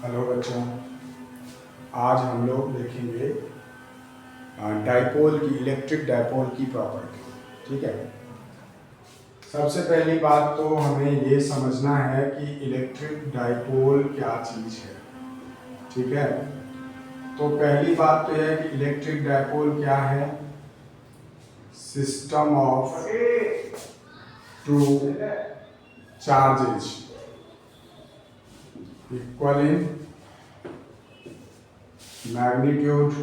Hello बच्चों, आज हम लोग देखेंगे डाइपोल की, इलेक्ट्रिक डाइपोल की प्रॉपर्टी। ठीक है, सबसे पहली बात तो हमें ये समझना है कि इलेक्ट्रिक डाइपोल क्या चीज़ है। ठीक है, तो पहली बात तो यह है कि इलेक्ट्रिक डाइपोल क्या है। System of two charges equal in magnitude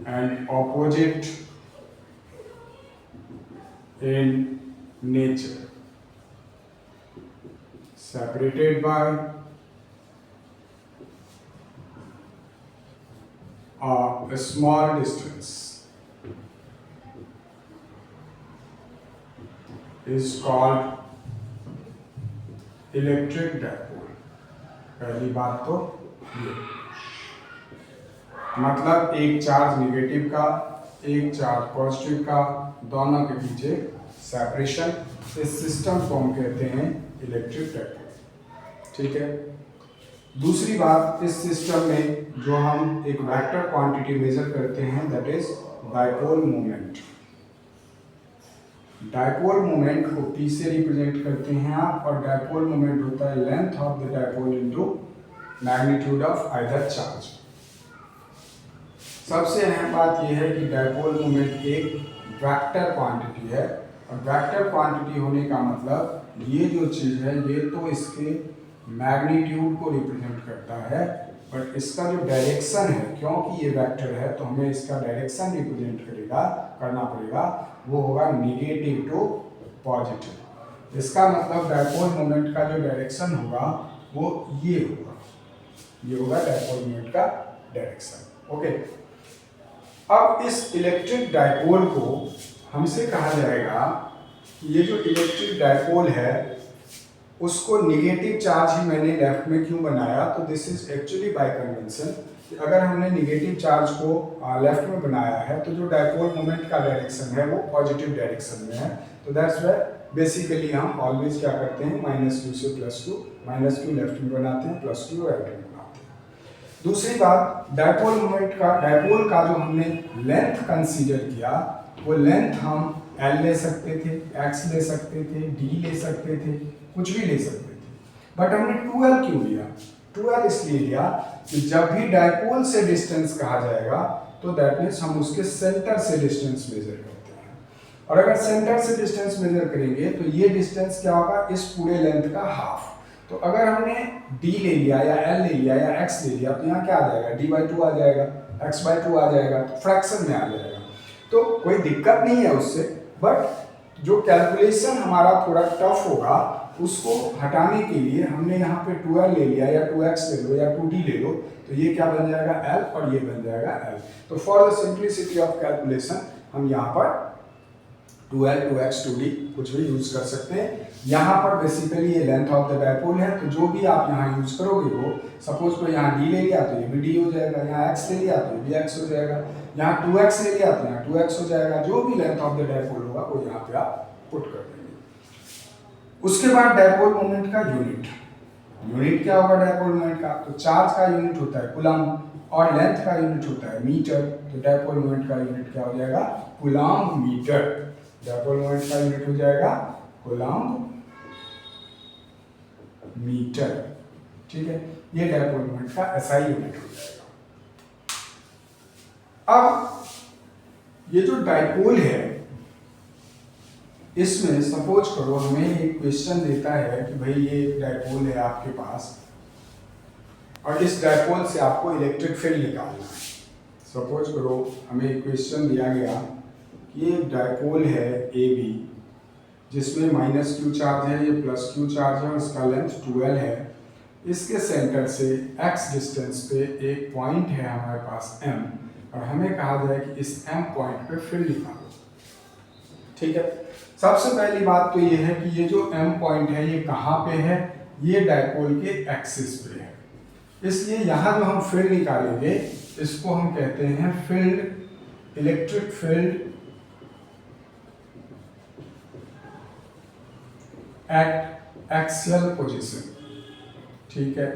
and opposite in nature, separated by a small distance, is called electric dipole. पहली बात तो ये, मतलब एक चार्ज निगेटिव का, एक चार्ज पॉजिटिव का, दोनों के पीछे सेपरेशन, इस सिस्टम को हम कहते हैं इलेक्ट्रिक डाइपोल। ठीक है, दूसरी बात, इस सिस्टम में जो हम एक वेक्टर क्वांटिटी मेजर करते हैं, that is dipole moment. Dipole moment को P से रिप्रेजेंट करते हैं आप, और डाइपोल मोमेंट होता है length of the dipole into magnitude of either charge. सबसे अहम बात यह है कि डाइपोल मोमेंट एक वेक्टर क्वांटिटी है, और वेक्टर क्वांटिटी होने का मतलब ये जो चीज़ है ये तो इसके मैग्नीट्यूड को रिप्रेजेंट करता है, बट इसका जो डायरेक्शन है, क्योंकि ये वेक्टर है तो हमें इसका डायरेक्शन रिप्रेजेंट करना पड़ेगा, वो होगा निगेटिव टू पॉजिटिव। इसका मतलब डाइपोल मोमेंट का जो डायरेक्शन होगा वो ये होगा डाइपोल मोमेंट का डायरेक्शन। ओके, अब इस इलेक्ट्रिक डाइपोल को हमसे कहा जाएगा कि ये जो इलेक्ट्रिक डाइपोल है उसको निगेटिव चार्ज ही मैंने लेफ्ट में क्यों बनाया, तो this is actually bye convention. अगर हमने निगेटिव चार्ज को लेफ्ट में बनाया है तो जो डाइपोल मोमेंट का डायरेक्शन है वो पॉजिटिव डायरेक्शन में है, तो दैट्स व्हाई बेसिकली हम ऑलवेज क्या करते हैं, -q से +q, -q लेफ्ट में बनाते हैं, +q राइट में बनाते हैं। दूसरी बात, डाइपोल मोमेंट का, डाइपोल का जो हमने लेंथ कंसीडर किया, वो लेंथ हम L ले सकते थे, X ले सकते थे, D ले सकते थे, कुछ भी ले सकते थे, बट हमने 2L क्यों लिया? 2L इसलिए लिया कि जब भी डाइपोल से डिस्टेंस कहा जाएगा तो दैट मीन्स हम उसके सेंटर से डिस्टेंस मेजर करते हैं, और अगर सेंटर से डिस्टेंस मेजर करेंगे तो ये डिस्टेंस क्या होगा, इस पूरे लेंथ का हाफ। तो अगर हमने D ले लिया या L ले लिया या X ले लिया तो यहाँ क्या आ जाएगा, D/2 आ जाएगा, X/2 आ जाएगा, तो फ्रैक्शन में आ जाएगा, तो कोई दिक्कत नहीं है उससे, बट जो कैलकुलेशन हमारा थोड़ा टफ होगा उसको हटाने के लिए हमने यहाँ पे 2L ले लिया या 2X ले लो या 2D ले लो, तो ये क्या बन जाएगा L और ये बन जाएगा L। तो for the simplicity of calculation हम यहाँ पर 2L, 2X, 2D कुछ भी यूज कर सकते हैं। यहाँ पर बेसिकली ये लेंथ ऑफ द डाइपोल है, तो जो भी आप यहाँ यूज करोगे वो, सपोज को यहाँ D ले लिया तो ये भी D हो जाएगा, यहाँ X ले लिया तो ये भी X हो जाएगा, यहाँ 2X ले लिया तो यहाँ 2X हो जाएगा, जो भी लेंथ ऑफ द डाइपोल होगा वो यहाँ पे आप पुट कर देंगे। उसके बाद डाइपोल मोमेंट का यूनिट क्या होगा डाइपोल मोमेंट का, तो चार्ज का यूनिट होता है कूलम्ब और लेंथ का यूनिट होता है मीटर, तो डाइपोल मोमेंट का यूनिट क्या हो जाएगा, कूलम्ब मीटर। डाइपोल मोमेंट का यूनिट हो जाएगा कूलम्ब मीटर। ठीक है, ये डाइपोल मोमेंट का SI यूनिट हो जाएगा। अब ये जो डाइपोल है इसमें सपोज करो हमें एक क्वेश्चन देता है कि भाई ये एक डाइपोल है आपके पास, और इस डाइपोल से आपको इलेक्ट्रिक फील्ड निकालना है। सपोज करो हमें एक क्वेश्चन दिया गया कि ये डाइपोल है AB जिसमें -q चार्ज है, ये +q चार्ज है, और इसका लेंथ 2L है। इसके सेंटर से x डिस्टेंस पे एक पॉइंट है हमारे पास M, और हमें कहा जाए कि इस M पॉइंट पे फील्ड निकालो। ठीक है, सबसे पहली बात तो ये है कि ये जो M पॉइंट है ये कहाँ पे है, ये डाइपोल के एक्सिस पे है, इसलिए यहाँ जो हम फील्ड निकालेंगे इसको हम कहते हैं field, electric field at axial position. ठीक है,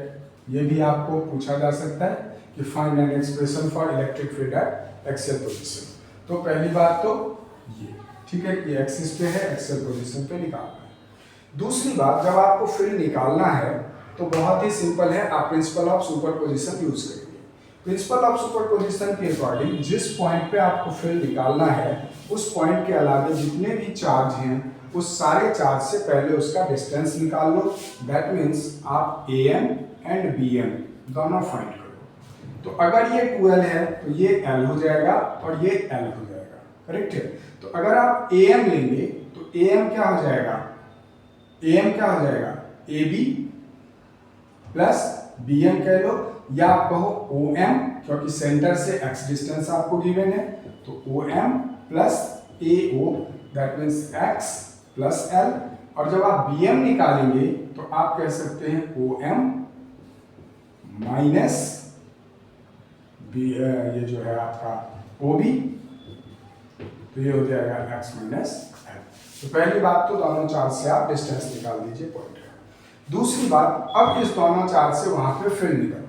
ये भी आपको पूछा जा सकता है कि find an expression for electric field at axial position. तो पहली बात तो ये, ठीक है, कि एक्सिस पे है, एक्सियल पोजीशन पे निकालना है। दूसरी बात, जब आपको फील्ड निकालना है तो बहुत ही सिंपल है, आप प्रिंसिपल ऑफ सुपरपोजिशन यूज करेंगे। प्रिंसिपल ऑफ सुपरपोजिशन के अकॉर्डिंग जिस पॉइंट पे आपको फील्ड निकालना है उस पॉइंट के अलावा जितने भी चार्ज हैं उस सारे चार्ज से पहले उसका डिस्टेंस निकाल लो। दैट मीन्स आप AM एंड BM दोनों फाइंड करो। तो अगर ये 2L है तो ये L हो जाएगा और ये L हो जाएगा, करेक्ट है। तो अगर आप AM लेंगे तो AM क्या हो जाएगा, AM क्या हो जाएगा, AB प्लस BM कह लो, या आप कहो OM, क्योंकि सेंटर से x डिस्टेंस आपको गिवन है, तो OM plus AO that means x plus L। और जब आप BM निकालेंगे तो आप कह सकते हैं OM माइनस ये जो है आपका OB, तो ये हो जाएगा x माइनस L। तो पहली बात तो दोनों चार्ज से आप डिस्टेंस निकाल दीजिए पॉइंट है। दूसरी बात, अब इस दोनों चार्ज से वहां पे फील्ड निकालो,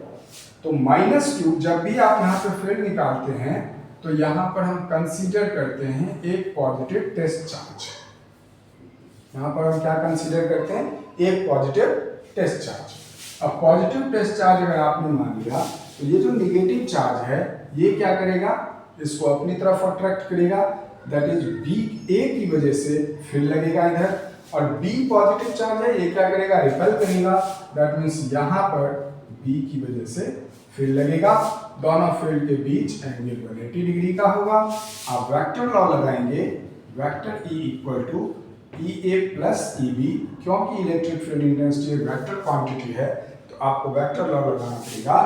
तो -q, जब भी आप यहाँ पे फील्ड निकालते हैं तो यहाँ पर हम कंसीडर करते हैं एक पॉजिटिव टेस्ट चार्ज। यहाँ पर हम क्या कंसीडर करते हैं, एक पॉजिटिव टेस्ट चार्ज। अब पॉजिटिव टेस्ट चार्ज अगर आपने मान लिया तो ये जो निगेटिव चार्ज है ये क्या करेगा, इसको अपनी तरफ अट्रैक्ट करेगा, दैट इज B A की वजह से फील्ड लगेगा इधर, और B पॉजिटिव चार्ज है, ये क्या करेगा, रिपेल करेगा, दैट मीन्स यहाँ पर B की वजह से फील्ड लगेगा। दोनों फील्ड के बीच एंगल 180 डिग्री का होगा। आप वेक्टर लॉ लगाएंगे, vector E equal to EA plus EB, क्योंकि electric field intensity vector quantity है तो आपको वेक्टर लॉ लगाना पड़ेगा।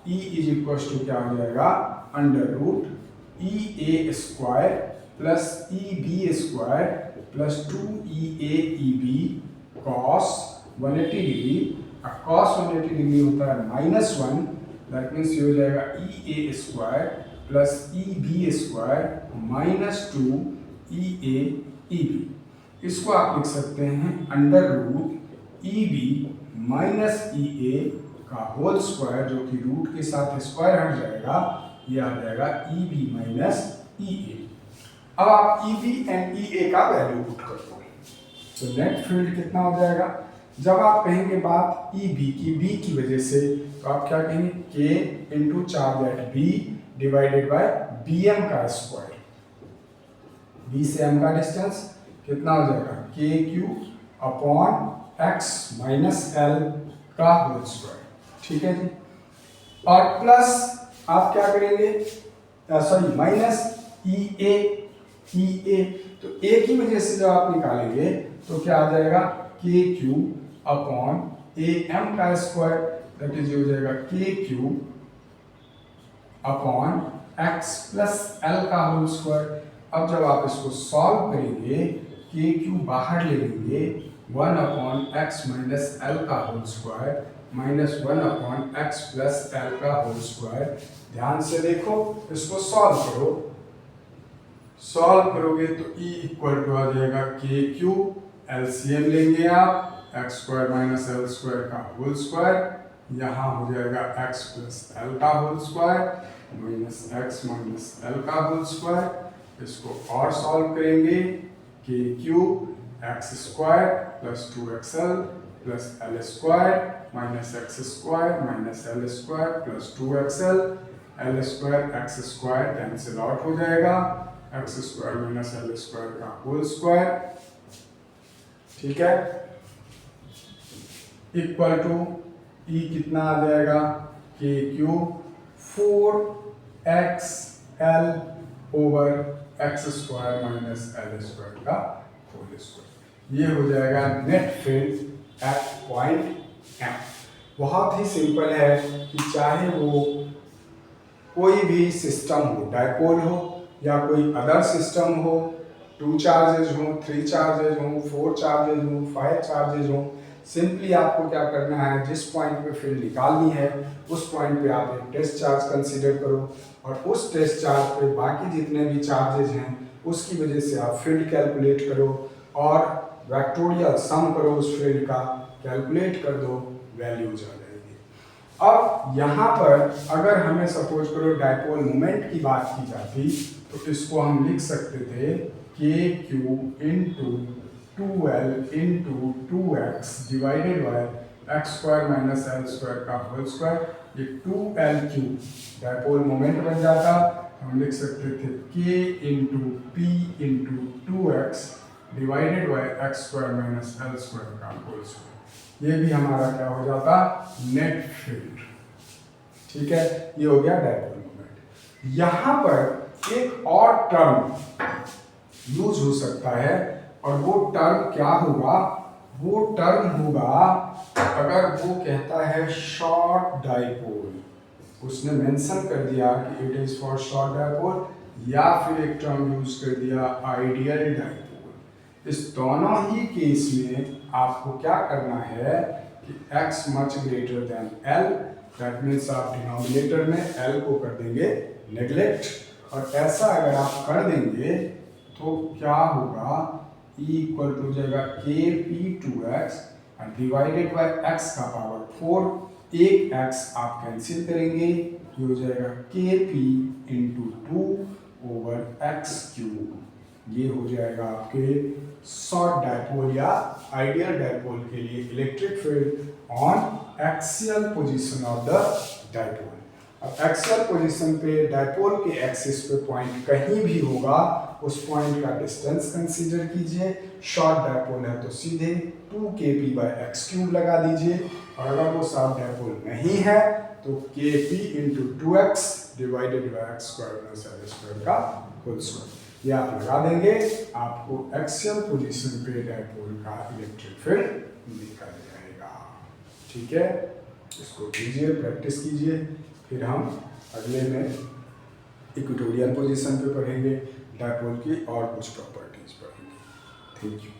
E इज इक्वल टू क्या हो जाएगा, under root EA square plus EB square plus 2EA EB cos 180 degree. Cos 180 degree होता है -1, दैट मीन्स ये हो जाएगा EA square plus EB square minus 2 EA EB। इसको आप लिख सकते हैं under root EB minus EA का होल स्क्वायर, जो कि रूट के साथ स्क्वायर हट जाएगा, ये आ जाएगा EB माइनस EA। अब आप EB एंड EA का वैल्यू पुट कर दो, तो नेट फील्ड कितना हो जाएगा। जब आप कहेंगे बात EB की, B की वजह से, तो आप क्या कहेंगे, K into charge at B divided by BM का स्क्वायर। B से M का डिस्टेंस कितना हो जाएगा, KQ upon X minus L का होल स्क्वायर, ठीक है जी। और प्लस आप क्या करेंगे, सॉरी माइनस EA, तो A की वजह से जब आप निकालेंगे तो क्या आ जाएगा, KQ अपॉन AM का स्क्वायर, दैट इज हो जाएगा KQ upon X plus L का होल स्क्वायर। अब जब आप इसको सॉल्व करेंगे, KQ बाहर ले लेंगे, 1 अपॉन X माइनस L का whole square minus 1 upon X plus L का होल स्क्वायर। ध्यान से देखो, इसको सॉल्व करो, सॉल्व करोगे तो E इक्वल टू आ जाएगा KQ, LCM लेंगे आप, x square minus L square का होल स्क्वायर, यहाँ हो जाएगा x प्लस L का whole square minus x minus L का होल स्क्वायर। इसको और सॉल्व करेंगे, KQ x square plus 2xL plus L square minus x square minus L square plus 2xL, L square x square cancel out हो जाएगा, x square minus L square का whole square, ठीक है, equal to E कितना आ जाएगा, KQ 4xL over x square minus L square का whole square. ये हो जाएगा net field at point M। बहुत ही सिंपल है कि चाहे वो कोई भी सिस्टम हो, डायपोल हो या कोई अदर सिस्टम हो, 2 चार्जेज हो, 3 चार्जेज हो, 4 चार्जेज हो, 5 चार्जेज हो, सिंपली आपको क्या करना है, जिस पॉइंट पे फील्ड निकालनी है उस पॉइंट पे आप एक टेस्ट चार्ज कंसीडर करो और उस टेस्ट चार्ज पे बाकी जितने भी चार्जेज हैं उसकी वजह से आप फील्ड कैलकुलेट करो और वेक्टोरियल सम करो उस फील्ड का, कैलकुलेट कर दो, वैल्यूज आ जाएगी। अब यहाँ पर अगर हमें सपोज करो डायपोल मोमेंट की बात की जाती तो इसको हम लिख सकते थे के Q into 2L into 2x divided by x square minus L square का होल स्क्वायर। ये 2L क्यू डायपोल मोमेंट बन जाता, हम लिख सकते थे के into P into 2x divided by x square minus L square का होल स्क्वायर। ये भी हमारा क्या हो जाता, नेट फील्ड। ठीक है, ये हो गया डायपोल मोमेंट। यहाँ पर एक और टर्म यूज हो सकता है और वो टर्म क्या होगा, वो टर्म होगा अगर वो कहता है शॉर्ट डायपोल, उसने मेंशन कर दिया कि it is for short dipole, या फिर एक टर्म यूज कर दिया आइडियल डायपोल। इस दोनों ही केस में आपको क्या करना है कि x much greater than l, that means आप डिनोमिनेटर में l को कर देंगे नेग्लेक्ट, और ऐसा अगर आप कर देंगे तो क्या होगा, E इक्वल टू जाएगा के P 2x divided by x का पावर 4, एक x आप कैंसिल करेंगे, ये हो जाएगा के P into 2 over x cube. ये हो जाएगा आपके शॉर्ट डायपोल या आइडियल डायपोल के लिए electric field on axial position of the dipole. अब एक्सियल पोजीशन पे डायपोल के एक्सिस पे पॉइंट कहीं भी होगा, उस पॉइंट का डिस्टेंस कंसीडर कीजिए। शॉर्ट डायपोल है तो सीधे 2kp बाय एक्स क्यूब लगा दीजिए, और अगर वो शॉर्ट डायपोल नहीं है तो kp into 2x divided by x square minus L square का होल स्क्वायर। ये आप लगा देंगे, आपको एक्सियल पोजीशन पे डायपोल का इलेक्ट्रिक फील्ड निकल जाएगा। ठीक है, इसको कीजिए, प्रैक्टिस कीजिए, फिर हम अगले में इक्वेटोरियल पोजीशन पे पढ़ेंगे, डायपोल की और कुछ प्रॉपर्टीज पढ़ेंगे। Thank you.